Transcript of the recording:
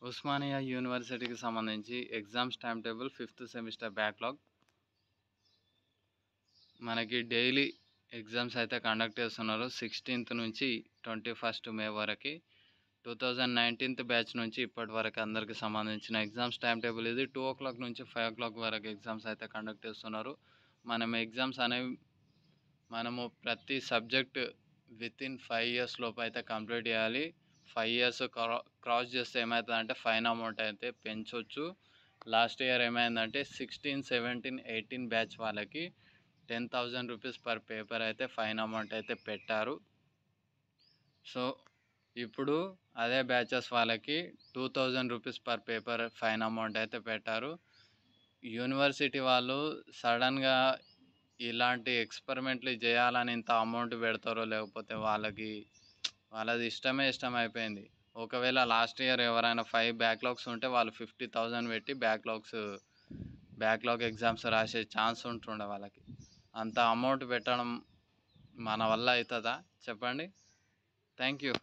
ఉస్మానియా యూనివర్సిటీకి సంబంధించి exams time table 5th semester backlog. మనకి డైలీ ఎగ్జామ్స్ అయితే కండక్ట్ చేస్తున్నారు 16th నుంచి 21st మే వరకు. 2019th బ్యాచ్ నుంచి ఇప్పటి వరకు అందరికి సంబంధించిన ఎగ్జామ్స్ టైం టేబుల్ ఇది. 2 o'clock నుంచి 5 o'clock వరకు ఎగ్జామ్స్ అయితే కండక్ట్ చేస్తున్నారు. మనం ఎగ్జామ్స్ అనేవి మనము ప్రతి సబ్జెక్ట్ వితిన్ 5 years లోపు అయితే కంప్లీట్ చేయాలి. 5 years క్రాస్ చేస్తే ఏమవుతుందంటే ఫైన్ అమౌంట్ అయితే పెంచవచ్చు. లాస్ట్ ఇయర్ ఏమైందంటే 16, 17, 18 బ్యాచ్ వాళ్ళకి 10,000 రూపీస్ పర్ పేపర్ అయితే ఫైన్ అమౌంట్ అయితే పెట్టారు. సో ఇప్పుడు అదే బ్యాచెస్ వాళ్ళకి 2,000 rupees per paper fine amount అయితే పెట్టారు. యూనివర్సిటీ వాళ్ళు సడన్గా ఇలాంటి ఎక్స్పెరిమెంట్లు చేయాలని ఇంత అమౌంట్ పెడతారో లేకపోతే వాళ్ళది ఇష్టం అయిపోయింది. ఒకవేళ లాస్ట్ ఇయర్ ఎవరైనా 5 బ్యాక్లాగ్స్ ఉంటే వాళ్ళు 50,000 పెట్టి బ్యాక్లాగ్ ఎగ్జామ్స్ రాసే ఛాన్స్ ఉంటుండే వాళ్ళకి. అంత అమౌంట్ పెట్టడం మన వల్ల అవుతుందా చెప్పండి? Thank you.